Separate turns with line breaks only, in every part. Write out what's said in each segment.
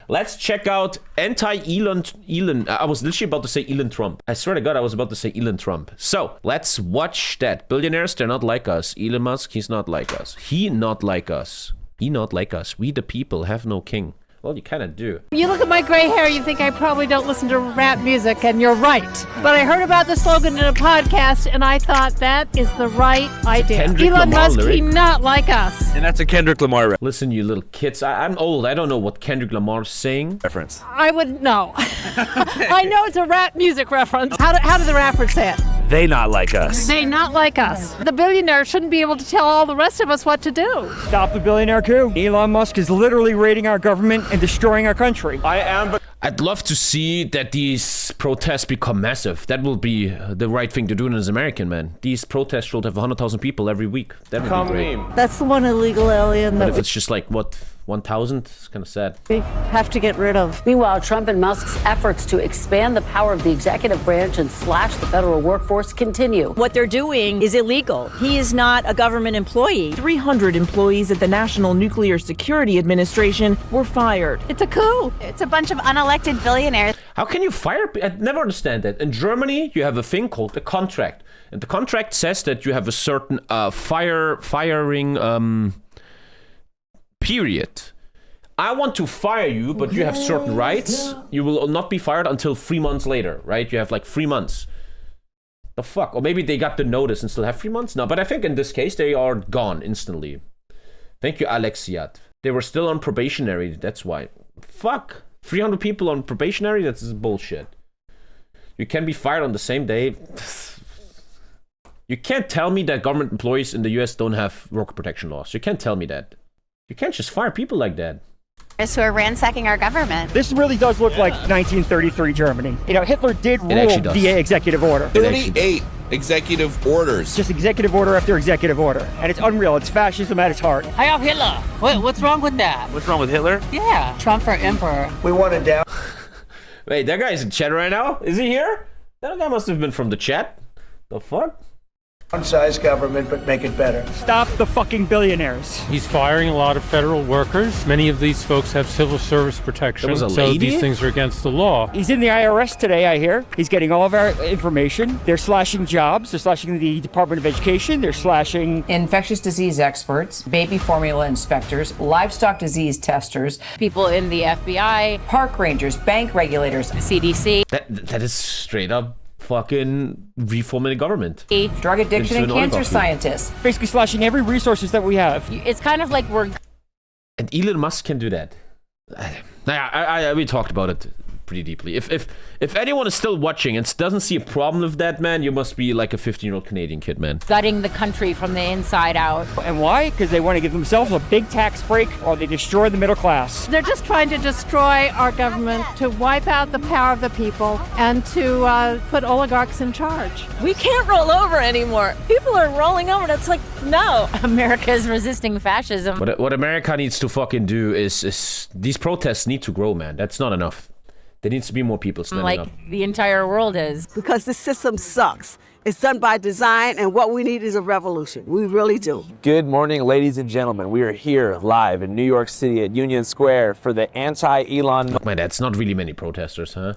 let's check out anti-Elon. I was literally about to say Elon Trump. I swear to God, I was about to say Elon Trump. So let's watch that. Billionaires, they're not like us. Elon Musk, he's not like us. He not like us. He not like us. We the people have no king. Well, you kind of do.
You look at my gray hair, you think I probably don't listen to rap music, and you're right. But I heard about the slogan in a podcast, and I thought that is the right idea. Elon Musk, he not like us.
And that's a Kendrick Lamar
Listen, you little kids. I'm old. I don't know what Kendrick Lamar's saying.
reference.
I wouldn't know. I know it's a rap music reference. How do the rappers say it?
They not like us.
They not like us. The billionaire shouldn't be able to tell all the rest of us what to do.
Stop the billionaire coup. Elon Musk is literally raiding our government and destroying our country.
I'd love to see that these protests become massive. That will be the right thing to do as an American, man. These protests should have 100,000 people every week. That would be great.
That's the one illegal alien
But
that
if it's just like, what, 1,000? It's kind of sad.
we have to get rid of.
Meanwhile, Trump and Musk's efforts to expand the power of the executive branch and slash the federal workforce continue.
What they're doing is illegal. He is not a government employee.
300 employees at the National Nuclear Security Administration were fired.
It's a coup.
It's a bunch of unelected billionaires.
How can you fire? I never understand that. In Germany, you have a thing called a contract. And the contract says that you have a certain firing period. I want to fire you, but you have certain rights. You will not be fired until 3 months later, right? You have like 3 months. The fuck? Or maybe they got the notice and still have 3 months? No, but I think in this case, they are gone instantly. Thank you, Alexiat. They were still on probationary, that's why. Fuck. 300 people on probationary? That's bullshit. You can be fired on the same day. You can't tell me that government employees in the US don't have worker protection laws. You can't tell me that. You can't just fire people like that.
Who are ransacking our government.
This really does look like 1933 Germany. You know, Hitler did rule via executive order.
38 executive orders.
Just executive order after executive order. And it's unreal. It's fascism at its heart.
I have Hitler. What's wrong with that?
What's wrong with Hitler?
Yeah, Trump for emperor.
We want to down.
Wait, that guy's in chat right now? Is he here? That guy must have been from the chat. The fuck?
Downsize government, but make it better. Stop the fucking billionaires.
He's firing a lot of federal workers. Many of these folks have civil service protection, so these things are against the law.
He's in the IRS today, I hear. He's getting all of our information. They're slashing jobs. They're slashing the Department of Education. They're slashing
Infectious disease experts, baby formula inspectors, livestock disease testers,
People in the FBI,
park rangers, bank regulators,
CDC,
That is straight up fucking reforming the government.
drug addiction and
Into an
cancer
oligarchy.
scientists.
basically slashing every resources that we have.
it's kind of like we're
And Elon Musk can do that. We talked about it pretty deeply. If anyone is still watching and doesn't see a problem with that, man, you must be like a 15-year-old Canadian kid, man.
gutting the country from the inside out.
And why? Because they want to give themselves a big tax break or they destroy the middle class.
They're just trying to destroy our government, to wipe out the power of the people, and to put oligarchs in charge.
We can't roll over anymore. People are rolling over. It's like, no. America is resisting fascism.
What America needs to fucking do is these protests need to grow, man. That's not enough. There needs to be more people standing up.
Like the entire world is.
Because the system sucks. It's done by design, and what we need is a revolution. We really do.
Good morning, ladies and gentlemen. We are here live in New York City at Union Square for the anti-Elon
Look, man, that's not really many protesters, huh?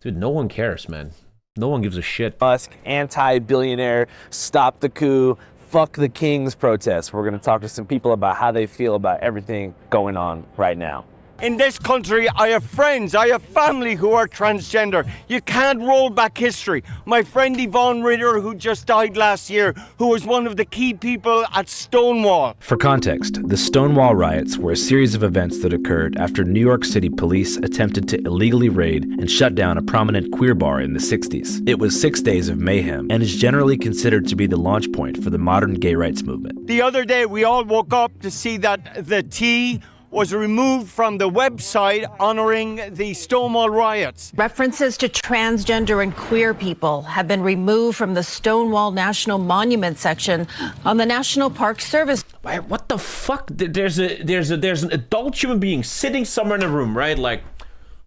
Dude, no one cares, man. No one gives a shit.
Musk anti-billionaire stop the coup, fuck the kings protest. We're going to talk to some people about how they feel about everything going on right now.
In this country, I have friends, I have family who are transgender. You can't roll back history. My friend Yvonne Ritter, who just died last year, who was one of the key people at Stonewall.
For context, the Stonewall riots were a series of events that occurred after New York City police attempted to illegally raid and shut down a prominent queer bar in the 60s. It was 6 days of mayhem and is generally considered to be the launch point for the modern gay rights movement.
The other day, we all woke up to see that the T was removed from the website honoring the Stonewall riots.
References to transgender and queer people have been removed from the Stonewall National Monument section on the National Park Service.
What the fuck? There's an adult human being sitting somewhere in a room, right? Like,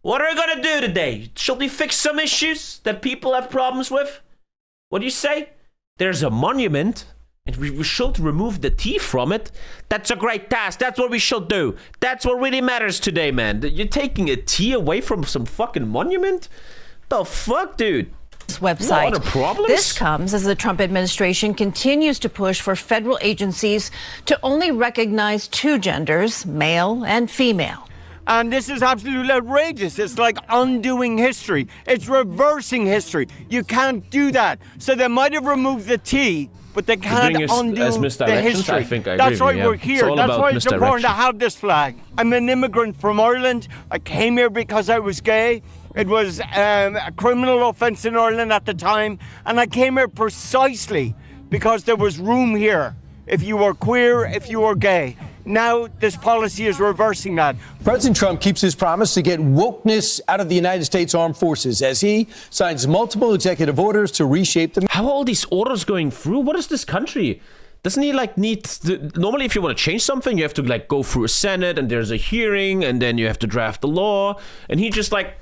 what are we gonna do today? Shall we fix some issues that people have problems with? What do you say? There's a monument and we should remove the T from it. That's a great task. That's what we should do. That's what really matters today, man. You're taking a T away from some fucking monument? The fuck, dude?
Website.
No other problems?
This comes as the Trump administration continues to push for federal agencies to only recognize two genders, male and female.
And this is absolutely outrageous. It's like undoing history. It's reversing history. You can't do that. So they might have removed the T, but they can't undo the history. That's why we're here. That's why it's important to have this flag. I'm an immigrant from Ireland. I came here because I was gay. It was a criminal offence in Ireland at the time. And I came here precisely because there was room here if you were queer, if you were gay. Now this policy is reversing that.
President Trump keeps his promise to get wokeness out of the United States Armed Forces as he signs multiple executive orders to reshape them.
How are all these orders going through? What is this country? Doesn't he normally if you want to change something, you have to like go through a Senate and there's a hearing and then you have to draft the law. And he just like,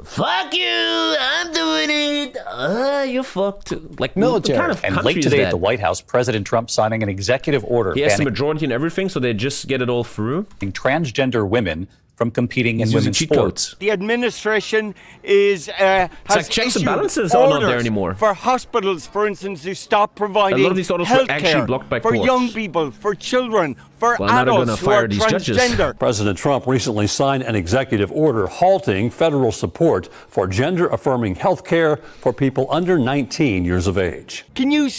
fuck you, I'm doing it. You're fucked. Like military. What kind of
and late today at the White House, President Trump signing an executive order.
He has the majority and everything, so they just get it all through.
Transgender women from competing in women's sports.
The administration is has
like checks and balances are not there anymore.
For hospitals, for instance, to stop providing
a lot of these orders were actually blocked by
for
courts.
young people, for children, for adults who are transgender.
President Trump recently signed an executive order halting federal support for gender-affirming health care for people under 19 years of age.
Can you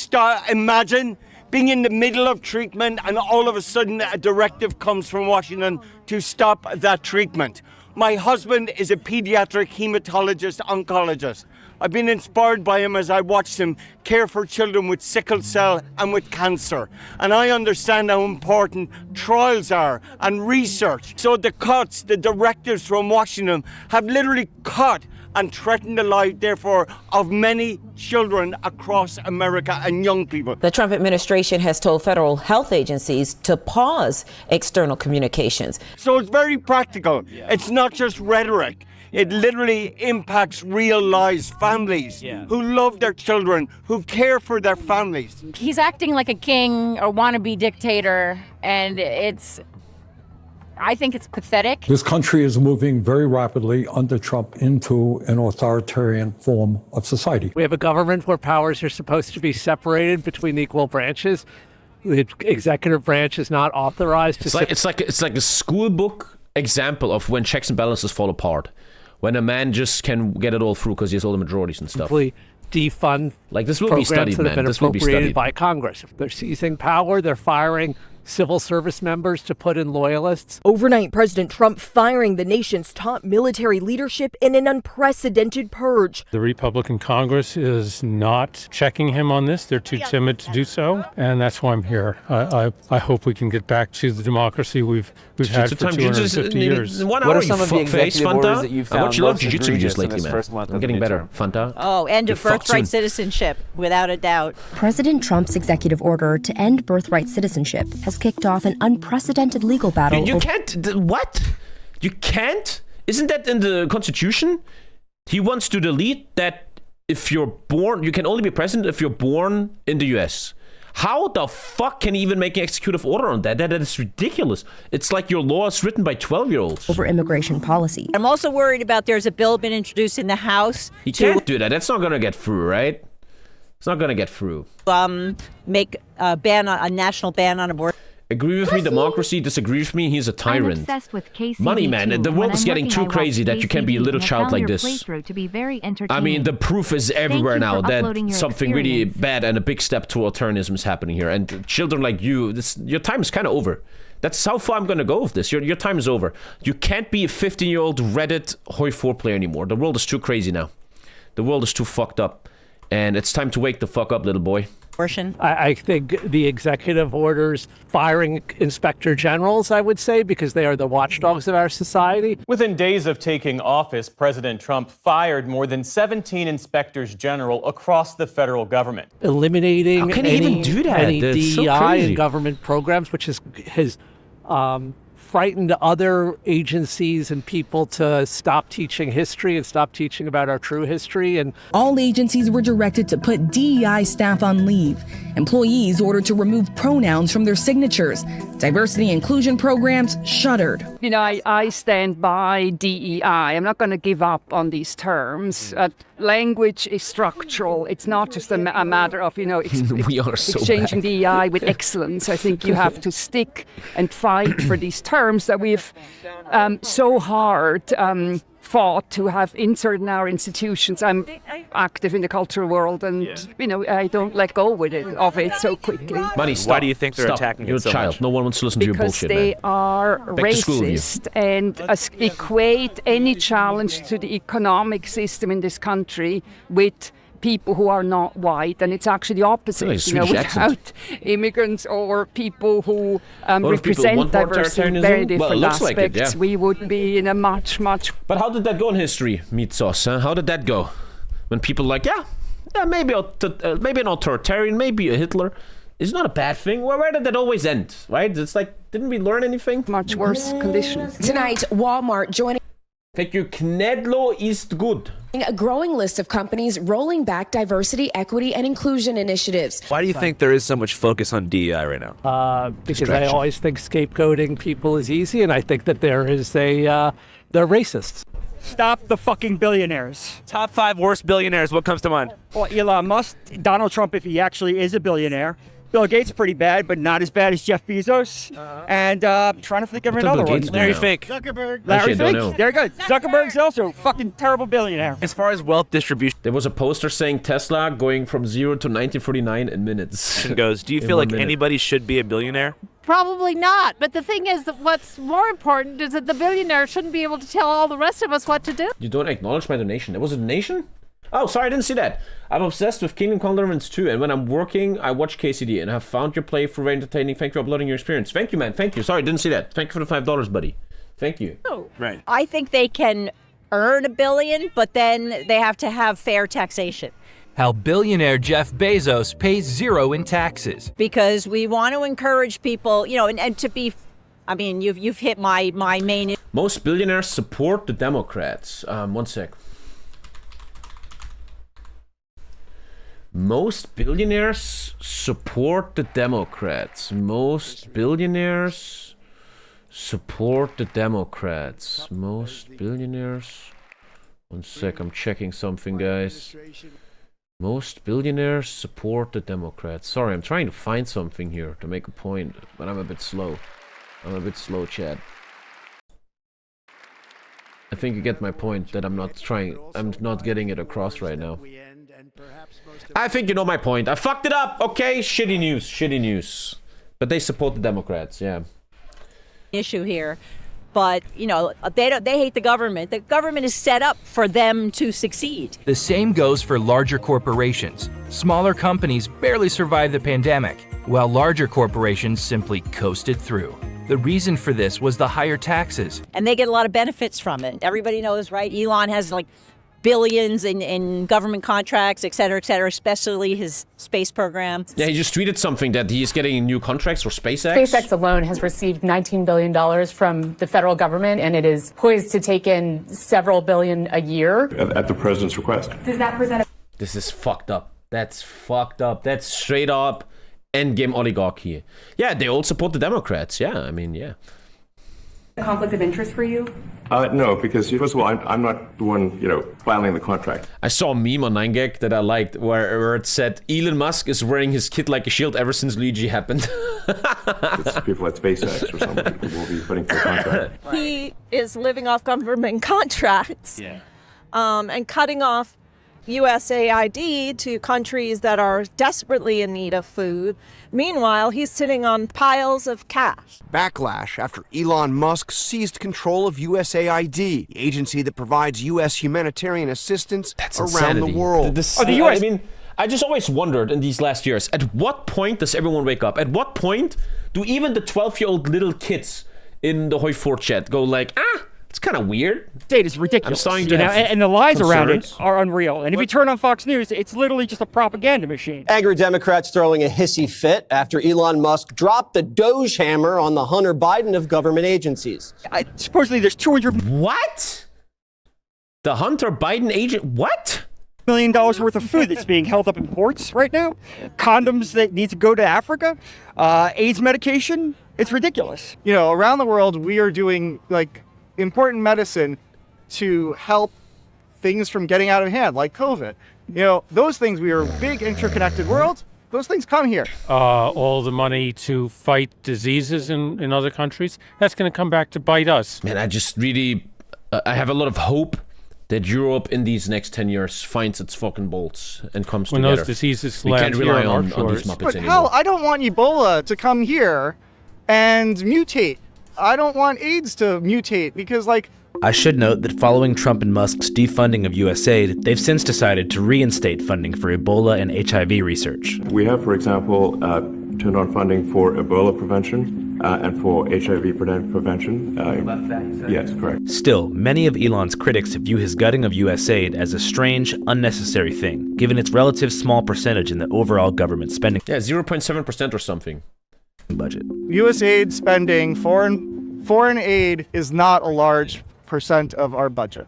imagine being in the middle of treatment and all of a sudden a directive comes from Washington to stop that treatment? My husband is a pediatric hematologist oncologist. I've been inspired by him as I watched him care for children with sickle cell and with cancer. And I understand how important trials are and research. So the cuts, the directives from Washington have literally cut and threaten the life, therefore, of many children across America and young people.
The Trump administration has told federal health agencies to pause external communications.
So it's very practical. It's not just rhetoric. It literally impacts real lives, families who love their children, who care for their families.
He's acting like a king or wannabe dictator, and I think it's pathetic.
This country is moving very rapidly under Trump into an authoritarian form of society.
We have a government where powers are supposed to be separated between equal branches. The executive branch is not authorized to...
It's like a school book example of when checks and balances fall apart. When a man just can get it all through because he has all the majorities and stuff.
Simply defund
like this will be studied, man. This will be studied
by Congress. They're seizing power. They're firing civil service members to put in loyalists.
Overnight, President Trump firing the nation's top military leadership in an unprecedented purge.
The Republican Congress is not checking him on this. They're too timid to do so, and that's why I'm here. I hope we can get back to the democracy we've had for 250 years.
What are some of the executive orders that you found most egregious in this first month?
I'm getting better, Fanta.
Oh, end of birthright citizenship, without a doubt.
President Trump's executive order to end birthright citizenship has kicked off an unprecedented legal battle.
You can't. What? You can't? Isn't that in the Constitution? He wants to delete that if you're born, you can only be president if you're born in the US. How the fuck can he even make an executive order on that? That is ridiculous. It's like your law is written by 12-year-olds.
Over immigration policy.
I'm also worried about there's a bill been introduced in the House.
He can't do that. That's not going to get through, right? It's not going to get through.
Make a national ban on abortion.
Agree with me, democracy. Disagree with me, he's a tyrant. Money, man. The world is getting too crazy that you can be a little child like this. I mean, the proof is everywhere now that something really bad and a big step to authoritarianism is happening here. And children like you, your time is kind of over. That's how far I'm going to go with this. Your time is over. You can't be a 15-year-old Reddit Hoi 4 player anymore. The world is too crazy now. The world is too fucked up. And it's time to wake the fuck up, little boy.
I think the executive orders firing inspector generals, I would say, because they are the watchdogs of our society.
Within days of taking office, President Trump fired more than 17 inspectors general across the federal government.
Eliminating
How can he even do that?
any
That's
DEI
so crazy.
and government programs, which has frightened other agencies and people to stop teaching history and stop teaching about our true history. And
all agencies were directed to put DEI staff on leave. Employees ordered to remove pronouns from their signatures. Diversity inclusion programs shuttered.
You know, I stand by DEI. I'm not going to give up on these terms. Language is structural. It's not just a matter of, you know, exchanging DEI with excellence. I think you have to stick and fight for these terms that we've so hard fought to have inserted in our institutions. I'm active in the cultural world, and you know, I don't let go of it so quickly.
Money, stop.
Why do you think they're
Stop.
attacking
You're
it so
a child.
much?
No one wants to listen to your
Because
bullshit,
they
man.
are
Back to school with you.
racist and equate any challenge to the economic system in this country with people who are not white, and it's actually the opposite.
Like
you know, without immigrants or people who represent diversity in very different aspects, we would be in a much.
But how did that go in history, Meat Sauce? Huh? How did that go? When people like, maybe an authoritarian, maybe a Hitler. It's not a bad thing. Where did that always end, right? It's like, didn't we learn anything?
Much worse conditions.
Tonight, Walmart joining.
Thank you. Knedlo ist gut.
A growing list of companies rolling back diversity, equity, and inclusion initiatives.
Why do you think there is so much focus on DEI right now?
Because I always think scapegoating people is easy, and I think that they're racists.
Stop the fucking billionaires.
Top 5 worst billionaires. What comes to mind?
Well, Elon Musk, Donald Trump, if he actually is a billionaire. Bill Gates, pretty bad, but not as bad as Jeff Bezos. And trying to think of another one.
Larry Fink.
Zuckerberg. Larry Fink. There you go. Zuckerberg's also a fucking terrible billionaire.
As far as wealth distribution,
there was a poster saying Tesla going from 0 to 1949 in minutes.
Goes. Do you feel like anybody should be a billionaire?
Probably not. But the thing is that what's more important is that the billionaire shouldn't be able to tell all the rest of us what to do.
You don't acknowledge my donation. Was it a donation? Oh, sorry, I didn't see that. I'm obsessed with Kingdom Come Deliverance 2, and when I'm working, I watch KCD, and have found your playthrough very entertaining. Thank you for uploading your experience. Thank you, man. Thank you. Sorry, I didn't see that. Thank you for the $5, buddy. Thank you.
Oh,
right.
I think they can earn $1 billion, but then they have to have fair taxation.
How billionaire Jeff Bezos pays 0 in taxes.
Because we want to encourage people, you know, and to be, I mean, you've hit my main.
Most billionaires support the Democrats. One sec. Most billionaires support the Democrats. Most billionaires support the Democrats. Most billionaires. One sec, I'm checking something, guys. Most billionaires support the Democrats. Sorry, I'm trying to find something here to make a point, but I'm a bit slow. Chad. I think you get my point that I'm not getting it across right now. I think you know my point. I fucked it up, okay? Shitty news. But they support the Democrats, yeah.
Issue here. But, you know, they hate the government. The government is set up for them to succeed.
The same goes for larger corporations. Smaller companies barely survived the pandemic, while larger corporations simply coasted through. The reason for this was the higher taxes.
And they get a lot of benefits from it. Everybody knows, right? Elon has like billions in government contracts, et cetera, especially his space program.
Yeah, he just tweeted something that he's getting new contracts for SpaceX.
SpaceX alone has received $19 billion from the federal government, and it is poised to take in several billion a year.
At the president's request.
Does that present a...
This is fucked up. That's fucked up. That's straight up endgame oligarchy. Yeah, they all support the Democrats. Yeah, I mean, yeah.
conflict of interest for you?
No, because first of all, I'm not the one, filing the contract.
I saw a meme on 9gag that I liked where it said Elon Musk is wearing his kid like a shield ever since Luigi happened.
It's people at SpaceX or something who will be putting for a contract.
He is living off government contracts and cutting off USAID to countries that are desperately in need of food. Meanwhile, he's sitting on piles of cash.
Backlash after Elon Musk seized control of USAID, the agency that provides U.S. humanitarian assistance around the world.
I just always wondered in these last years, at what point does everyone wake up? At what point do even the 12-year-old little kids in the Hoi 4 chat go like, It's kind of weird.
State is ridiculous.
I'm starting to have
and the lies around it
concerns.
are unreal. And if you turn on Fox News, it's literally just a propaganda machine.
Angry Democrats throwing a hissy fit after Elon Musk dropped the Doge hammer on the Hunter Biden of government agencies.
Supposedly there's 200...
What? The Hunter Biden agent... What?
$1 million worth of food that's being held up in ports right now. Condoms that need to go to Africa. AIDS medication. It's ridiculous.
You know, around the world, we are doing, like, important medicine to help things from getting out of hand, like COVID. You know, those things, we are a big interconnected world. Those things come here.
All the money to fight diseases in other countries, that's going to come back to bite us.
Man, I just really... I have a lot of hope that Europe in these next 10 years finds its fucking bolts and comes
when
together.
Those diseases
we
land
can't rely
here
on
these
Muppets
But
anymore.
hell, I don't want Ebola to come here and mutate. I don't want AIDS to mutate because, like...
I should note that following Trump and Musk's defunding of USAID, they've since decided to reinstate funding for Ebola and HIV research.
We have, for example, turned on funding for Ebola prevention and for HIV prevention. Yes, correct.
Still, many of Elon's critics view his gutting of USAID as a strange, unnecessary thing, given its relative small percentage in the overall government spending.
Yeah, 0.7% or something.
Budget.
USAID spending, foreign aid is not a large percent of our budget.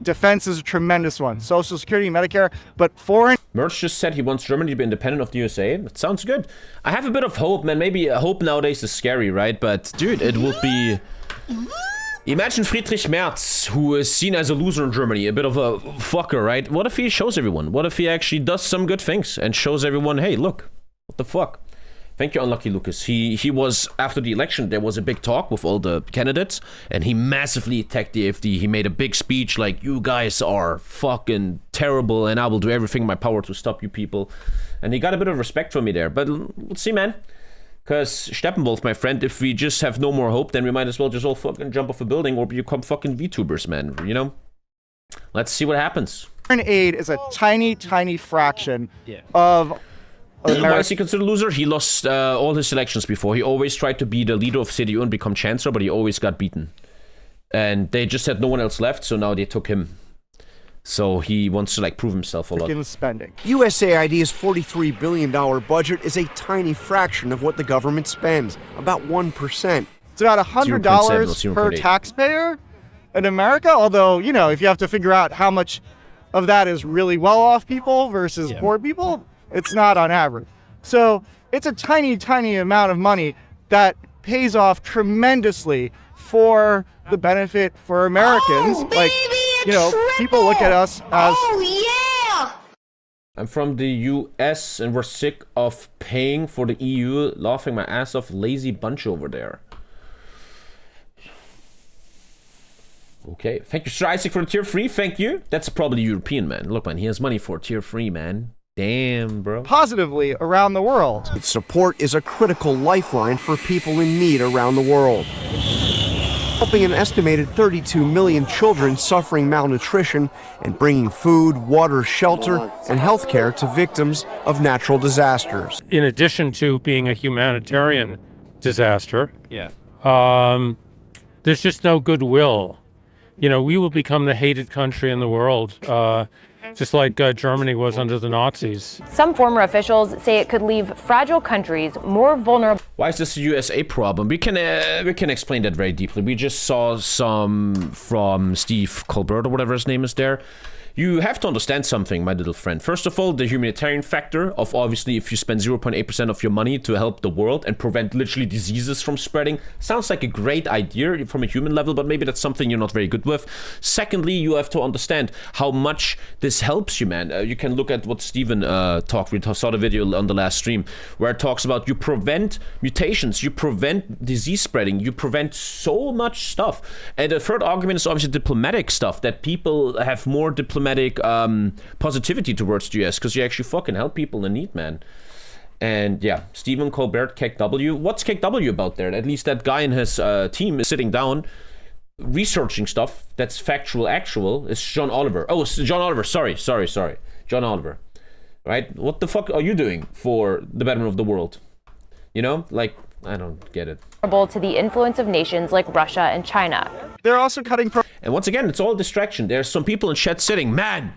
Defense is a tremendous one. Social Security, Medicare, but foreign...
Merch just said he wants Germany to be independent of the USA. That sounds good. I have a bit of hope, man. Maybe hope nowadays is scary, right? But, dude, it would be... Imagine Friedrich Merz, who is seen as a loser in Germany, a bit of a fucker, right? What if he shows everyone? What if he actually does some good things and shows everyone, hey, look, what the fuck? Thank you, Unlucky Lucas. He was, after the election, there was a big talk with all the candidates, and he massively attacked the AfD. He made a big speech like, you guys are fucking terrible, and I will do everything in my power to stop you people. And he got a bit of respect from me there. But we'll see, man. Because Steppenwolf, my friend, if we just have no more hope, then we might as well just all fucking jump off a building or become fucking VTubers, man. You know? Let's see what happens.
Foreign aid is a tiny, tiny fraction of...
Why is he considered a loser? He lost all his elections before. He always tried to be the leader of CDU and become chancellor, but he always got beaten. And they just had no one else left, so now they took him. So he wants to like prove himself a lot.
Spending.
USAID's $43 billion budget is a tiny fraction of what the government spends, about 1%.
It's about $100 per taxpayer in America, although, you know, if you have to figure out how much of that is really well-off people versus poor people, it's not on average. So it's a tiny, tiny amount of money that pays off tremendously for the benefit for Americans. People look at us as...
I'm from the US and we're sick of paying for the EU, laughing my ass off, lazy bunch over there. Okay, thank you, Sir Isaac, for the tier 3, thank you. That's probably European, man. Look, man, he has money for tier 3, man. Damn, bro.
Positively around the world.
Its support is a critical lifeline for people in need around the world, helping an estimated 32 million children suffering malnutrition and bringing food, water, shelter, and health care to victims of natural disasters.
In addition to being a humanitarian disaster, there's just no goodwill. You know, we will become the hated country in the world, just like Germany was under the Nazis.
Some former officials say it could leave fragile countries more vulnerable.
Why is this a USA problem? We can explain that very deeply. We just saw some from Steve Colbert or whatever his name is there. You have to understand something, my little friend. First of all, the humanitarian factor of obviously if you spend 0.8% of your money to help the world and prevent literally diseases from spreading, sounds like a great idea from a human level, but maybe that's something you're not very good with. Secondly, you have to understand how much this helps you, man. You can look at what Steven talked. We saw the video on the last stream where it talks about you prevent mutations, you prevent disease spreading, you prevent so much stuff. And the third argument is obviously diplomatic stuff, that people have more diplomatic positivity towards the US because you actually fucking help people in need, man. And yeah, Stephen Colbert, KW. What's KW about there? At least that guy and his team is sitting down researching stuff that's factual, actual. It's John Oliver. Oh, it's John Oliver. Sorry. John Oliver. Right? What the fuck are you doing for the betterment of the world? You know, like, I don't get it.
To the influence of nations like Russia and China.
They're also cutting.
And once again, it's all distraction. There's some people in chat sitting, man,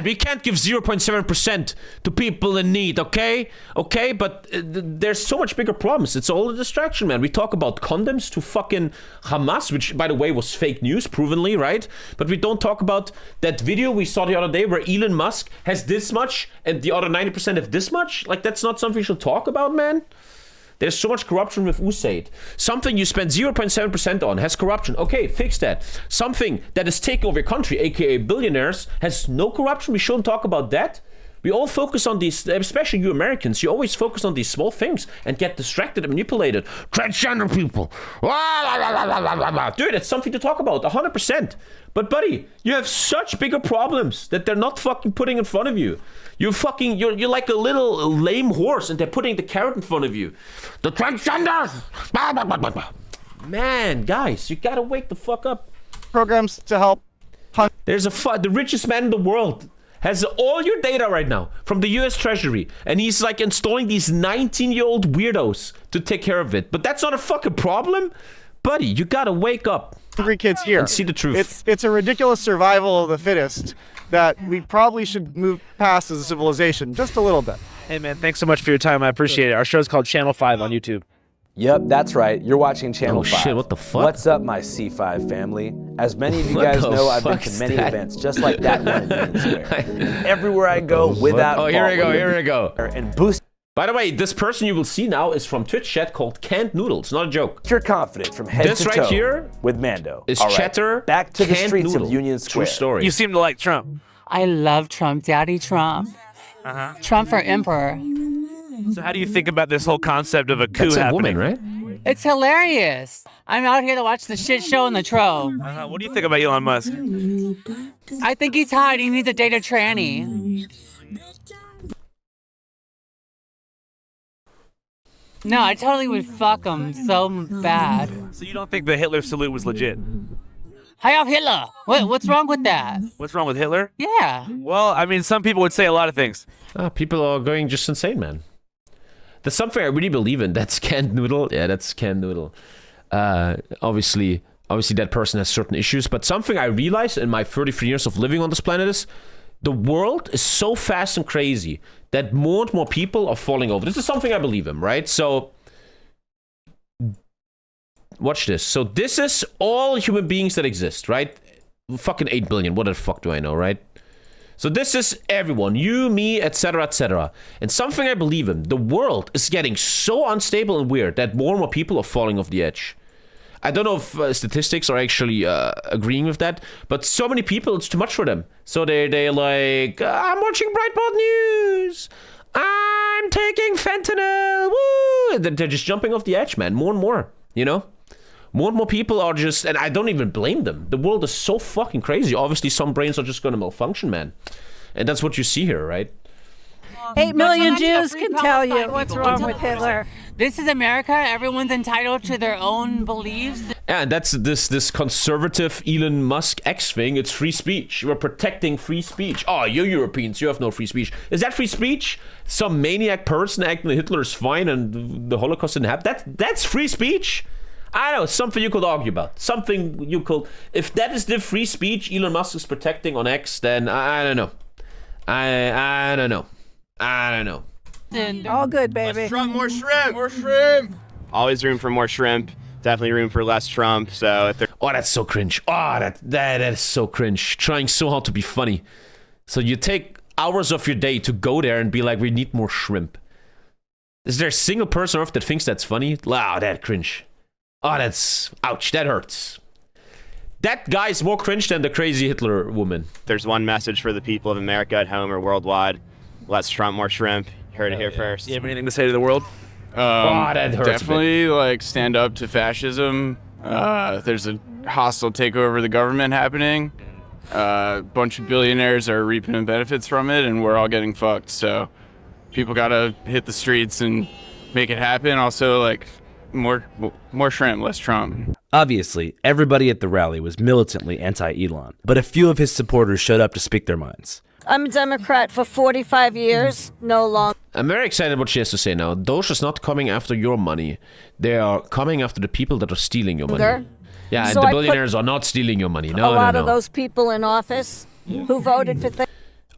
we can't give 0.7% to people in need, okay? Okay, but there's so much bigger problems. It's all a distraction, man. We talk about condoms to fucking Hamas, which, by the way, was fake news, provenly, right? But we don't talk about that video we saw the other day where Elon Musk has this much and the other 90% have this much. Like, that's not something you should talk about, man. There's so much corruption with USAID. Something you spend 0.7% on has corruption. Okay, fix that. Something that is taking over your country, aka billionaires, has no corruption. We shouldn't talk about that. We all focus on these, especially you Americans, you always focus on these small things and get distracted and manipulated. Transgender people. Dude, it's something to talk about, 100%. But buddy, you have such bigger problems that they're not fucking putting in front of you. You're like a little lame horse and they're putting the carrot in front of you. The transgenders! Man, guys, you gotta wake the fuck up.
Programs to help.
There's the richest man in the world. Has all your data right now from the US Treasury, and he's like installing these 19-year-old weirdos to take care of it. But that's not a fucking problem, buddy. You gotta wake up.
Hungry kids here.
And see the truth.
It's a ridiculous survival of the fittest that we probably should move past as a civilization just a little bit.
Hey man, thanks so much for your time. I appreciate it. Our show's called Channel 5 on YouTube.
Yep, that's right. You're watching Channel 5.
Oh shit, what the fuck?
What's up, my C5 family? As many of you guys know, I've been to many events just like that one in Union Square. Everywhere I go, without
here we go.
And boost.
By the way, this person you will see now is from Twitch chat called Canned Noodles. Not a joke.
Your confidence from head to toe. This right here
with
Mando
is Cheddar.
Back to the streets
Noodle.
of Union Square.
True story.
You seem to like Trump.
I love Trump, Daddy Trump. Trump for emperor.
So how do you think about this whole concept of a coup
That's a
happening?
woman, right?
It's hilarious. I'm out here to watch the shit show in the tro.
What do you think about Elon Musk?
I think he's hot. He needs a date a tranny. No, I totally would fuck him so bad.
So you don't think the Hitler salute was legit?
Hi, Hitler. What's wrong with that?
What's wrong with Hitler?
Yeah.
Well, I mean, some people would say a lot of things.
People are going just insane, man. There's something I really believe in. That's Canned Noodle. Yeah, that's Canned Noodle. Obviously that person has certain issues, but something I realized in my 33 years of living on this planet is the world is so fast and crazy that more and more people are falling over. This is something I believe in, right? So watch this. So this is all human beings that exist, right? Fucking 8 billion. What the fuck do I know, right? So this is everyone, you, me, etc., etc. And something I believe in, the world is getting so unstable and weird that more and more people are falling off the edge. I don't know if statistics are actually agreeing with that, but so many people, it's too much for them. So they're like, I'm watching Breitbart News. I'm taking fentanyl. Woo! They're just jumping off the edge, man. More and more, you know? More and more people are just, and I don't even blame them. The world is so fucking crazy. Obviously, some brains are just going to malfunction, man. And that's what you see here, right?
8 million Jews can tell you what's wrong with Hitler.
This is America. Everyone's entitled to their own beliefs.
And that's this conservative Elon Musk X thing. It's free speech. We're protecting free speech. Oh, you Europeans, you have no free speech. Is that free speech? Some maniac person acting like Hitler is fine and the Holocaust didn't happen? That's free speech? I don't know, something you could argue about. Something you could... If that is the free speech Elon Musk is protecting on X, then I don't know. I don't know. I don't know.
All good, baby.
More shrimp. More shrimp. Always room for more shrimp. Definitely room for less Trump. So if
oh, that's so cringe. Oh, that is so cringe. Trying so hard to be funny. So you take hours of your day to go there and be like, we need more shrimp. Is there a single person on earth that thinks that's funny? Wow, that cringe. Oh, that's... Ouch, that hurts. That guy's more cringe than the crazy Hitler woman.
There's one message for the people of America at home or worldwide. Less Trump, more shrimp. You heard it here first.
You have anything to say to the world?
That hurts
definitely, like, stand up to fascism. There's a hostile takeover of the government happening. A bunch of billionaires are reaping the benefits from it, and we're all getting fucked. So people gotta hit the streets and make it happen. Also, like... More shrimp, less Trump.
Obviously, everybody at the rally was militantly anti-Elon, but a few of his supporters showed up to speak their minds.
I'm a Democrat for 45 years, no longer.
I'm very excited what she has to say now. Doge is not coming after your money. They are coming after the people that are stealing your money. Yeah,
So
and
I
the
put
billionaires are not stealing your money.
a
No,
lot
no,
of
no.
those people in office who voted for things.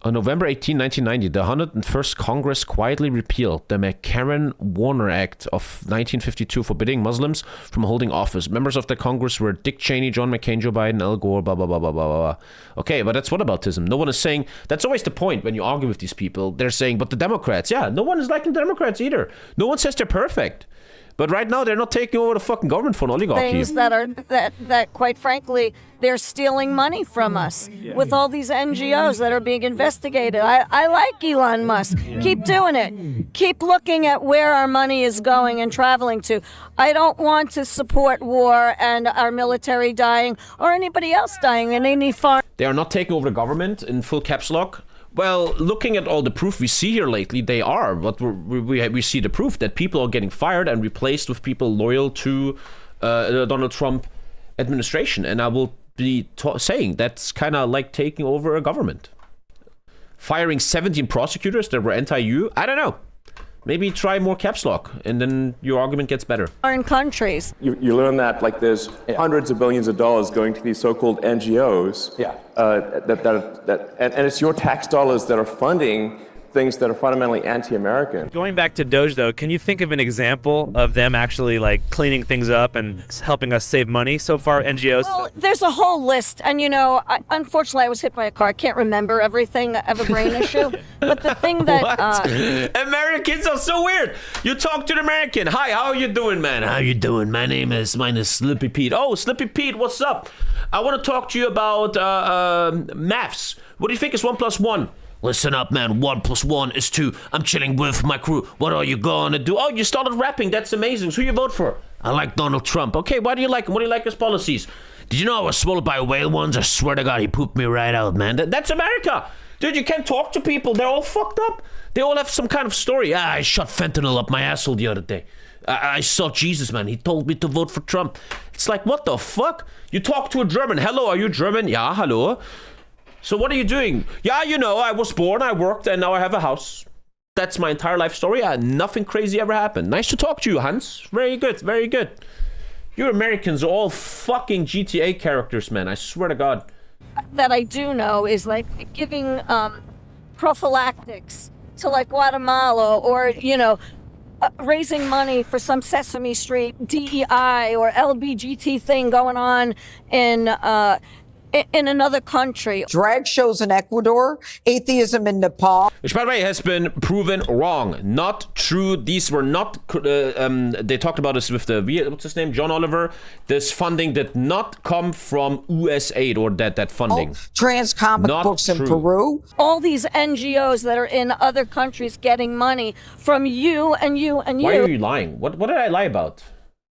On November 18, 1990, the 101st Congress quietly repealed the McCarran-Warner Act of 1952 forbidding Muslims from holding office. Members of the Congress were Dick Cheney, John McCain, Joe Biden, Al Gore, blah, blah, blah, blah, blah, blah. Okay, but that's whataboutism. No one is saying... That's always the point when you argue with these people. They're saying, but the Democrats... Yeah, no one is liking the Democrats either. No one says they're perfect. But right now, they're not taking over the fucking government for an oligarchy.
Things that quite frankly, they're stealing money from us with all these NGOs that are being investigated. I like Elon Musk. Keep doing it. Keep looking at where our money is going and traveling to. I don't want to support war and our military dying or anybody else dying in any foreign.
They are not taking over the government in full caps lock. Well, looking at all the proof we see here lately, they are. But we see the proof that people are getting fired and replaced with people loyal to the Donald Trump administration. And I will be saying that's kind of like taking over a government. Firing 17 prosecutors that were anti-you? I don't know. Maybe try more caps lock, and then your argument gets better.
Foreign countries.
You learn that like there's hundreds of billions of dollars going to these so-called NGOs. Yeah. And it's your tax dollars that are funding things that are fundamentally anti-American.
Going back to Doge, though, can you think of an example of them actually like cleaning things up and helping us save money so far, NGOs?
Well, there's a whole list, and unfortunately I was hit by a car. I can't remember everything. I have a brain issue. But the thing that...
Americans are so weird. You talk to an American. Hi, how are you doing, man? How you doing? My name is Slippy Pete. Oh, Slippy Pete, what's up? I want to talk to you about maths. What do you think is 1 + 1? Listen up, man. 1 + 1 is 2. I'm chilling with my crew. What are you gonna do? Oh, you started rapping. That's amazing. So who you vote for? I like Donald Trump. Okay, why do you like him? What do you like his policies? Did you know I was swallowed by a whale once? I swear to God, he pooped me right out, man. That's America. Dude, you can't talk to people. They're all fucked up. They all have some kind of story. I shot fentanyl up my asshole the other day. I saw Jesus, man. He told me to vote for Trump. It's like, what the fuck? You talk to a German. Hello, are you German? Yeah, hello. So what are you doing? Yeah, I was born, I worked, and now I have a house. That's my entire life story. Nothing crazy ever happened. Nice to talk to you, Hans. Very good, very good. You Americans are all fucking GTA characters, man. I swear to God.
That I do know is like giving prophylactics to like Guatemala or, raising money for some Sesame Street DEI or LBGT thing going on in another country.
Drag shows in Ecuador, atheism in Nepal.
Which, by the way, has been proven wrong. Not true. These were not... they talked about this with what's his name? John Oliver. This funding did not come from US aid or that funding.
Trans comic books in Peru.
All these NGOs that are in other countries getting money from you and you and you.
Why are you lying? What did I lie about?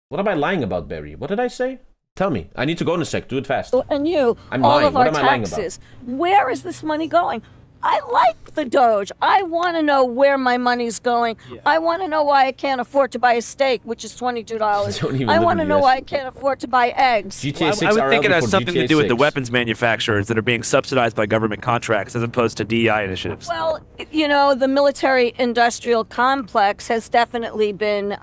What am I lying about, Barry? What did I say? Tell me. I need to go in a sec. Do it fast.
And you,
I'm
all
lying.
of our
What am I lying about?
taxes. Where is this money going? I like the Doge. I want to know where my money's going. Yeah. I want to know why I can't afford to buy a steak, which is $22. I want to know why I can't afford to buy eggs.
GTA 6 I would think it has something to do with the weapons manufacturers that are being subsidized by government contracts as opposed to DEI initiatives.
Well, the military-industrial complex has definitely been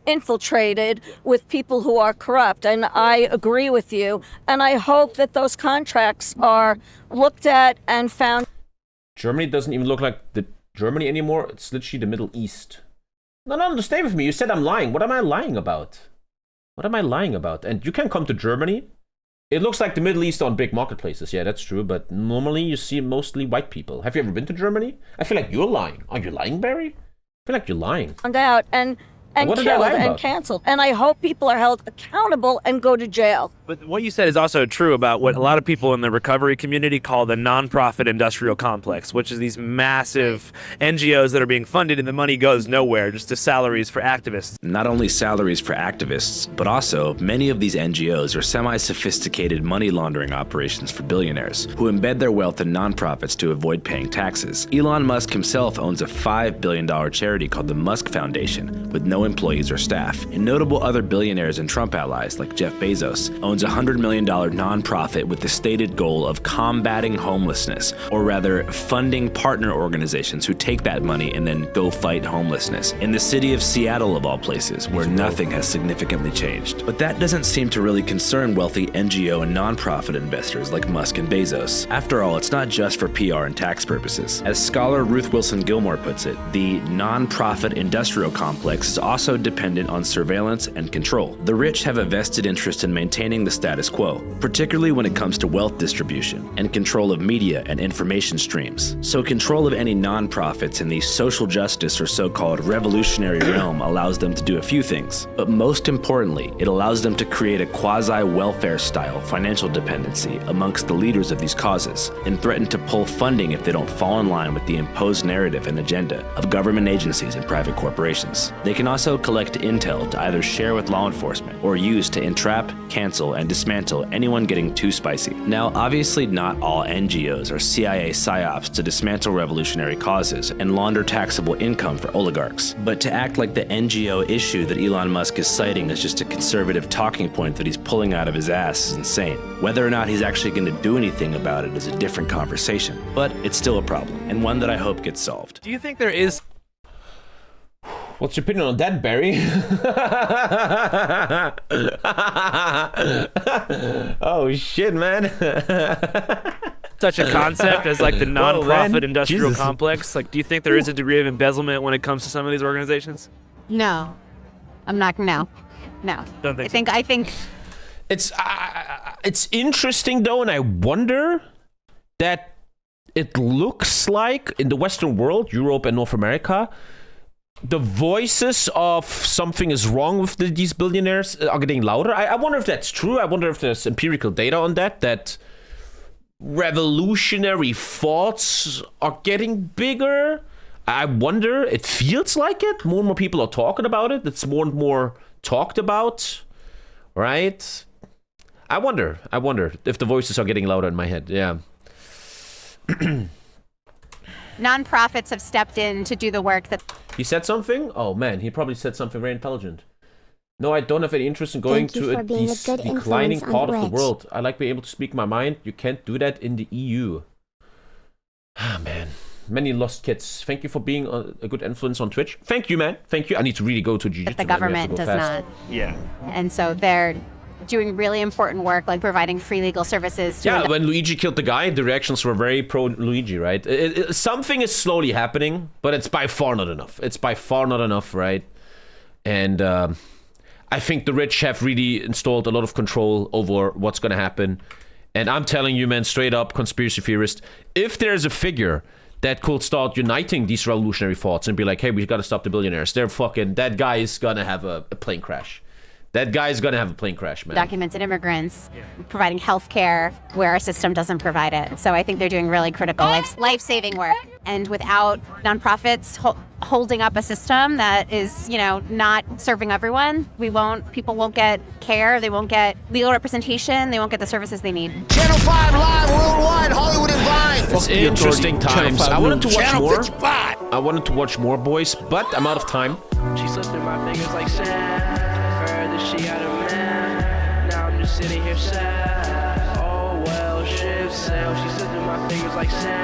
infiltrated with people who are corrupt, and I agree with you, and I hope that those contracts are looked at and found.
Germany doesn't even look like the Germany anymore. It's literally the Middle East. No, stay with me. You said I'm lying. What am I lying about? What am I lying about? And you can come to Germany. It looks like the Middle East on big marketplaces. Yeah, that's true. But normally you see mostly white people. Have you ever been to Germany? I feel like you're lying. Are you lying, Barry? I feel like you're lying.
Found out and killed and canceled. And I hope people are held accountable and go to jail.
But what you said is also true about what a lot of people in the recovery community call the nonprofit industrial complex, which is these massive NGOs that are being funded and the money goes nowhere, just to salaries for activists.
Not only salaries for activists, but also many of these NGOs are semi-sophisticated money laundering operations for billionaires who embed their wealth in nonprofits to avoid paying taxes. Elon Musk himself owns a $5 billion charity called the Musk Foundation with no employees or staff. And notable other billionaires and Trump allies, like Jeff Bezos, owns a $100 million nonprofit with the stated goal of combating homelessness, or rather, funding partner organizations who take that money and then go fight homelessness. In the city of Seattle, of all places, where nothing has significantly changed. But that doesn't seem to really concern wealthy NGO and nonprofit investors like Musk and Bezos. After all, it's not just for PR and tax purposes. As scholar Ruth Wilson Gilmore puts it, the non-profit industrial complex is also dependent on surveillance and control. The rich have a vested interest in maintaining the status quo, particularly when it comes to wealth distribution and control of media and information streams. So control of any non-profits in the social justice or so-called revolutionary realm allows them to do a few things. But most importantly, it allows them to create a quasi-welfare style financial dependency amongst the leaders of these causes and threaten to pull funding if they don't fall in line with the imposed narrative and agenda of government agencies and private corporations. They can also collect intel to either share with law enforcement or use to entrap, cancel, and dismantle anyone getting too spicy. Now, obviously not all NGOs are CIA psyops to dismantle revolutionary causes and launder taxable income for oligarchs. But to act like the NGO issue that Elon Musk is citing is just a conservative talking point that he's pulling out of his ass is insane. Whether or not he's actually going to do anything about it is a different conversation. But it's still a problem, and one that I hope gets solved.
Do you think there is...
What's your opinion on that, Barry? Oh shit, man.
Such a concept as like the non-profit industrial complex. Like, do you think there is a degree of embezzlement when it comes to some of these organizations?
No, I'm not. No.
Don't think
I think
it's interesting though, and I wonder that it looks like in the Western world, Europe and North America, the voices of something is wrong with these billionaires are getting louder. I wonder if that's true. I wonder if there's empirical data on that revolutionary thoughts are getting bigger. I wonder, it feels like it. More and more people are talking about it. It's more and more talked about, right? I wonder if the voices are getting louder in my head. Yeah.
nonprofits have stepped in to do the work that...
He said something? Oh man, he probably said something very intelligent. No, I don't have any interest in going to a declining part of the world. I like being able to speak my mind. You can't do that in the EU. Ah, man. Many lost kids. Thank you for being a good influence on Twitch. Thank you, man. Thank you. I need to really go to Jiu-Jitsu.
The government does not.
Yeah.
And so they're doing really important work, like providing free legal services.
Yeah, when Luigi killed the guy, the reactions were very pro-Luigi, right? Something is slowly happening, but it's by far not enough. It's by far not enough, right? And I think the rich have really installed a lot of control over what's going to happen. And I'm telling you, man, straight up, conspiracy theorist, if there's a figure that could start uniting these revolutionary thoughts and be like, hey, we got to stop the billionaires, that guy is going to have a plane crash. That guy's going to have a plane crash, man.
Documented immigrants, providing health care where our system doesn't provide it. So I think they're doing really critical life-saving work. And without nonprofits holding up a system that is, not serving everyone, people won't get care, they won't get legal representation, they won't get the services they need.
Channel 5 live worldwide, Hollywood and Vine.
It's interesting times. I wanted to watch more. I wanted to watch more, boys, but I'm out of time.
She slipped through my fingers like sand. Heard that she had a man. Now I'm just sitting here sad. Oh well, shit sail. She slipped through my fingers like sand.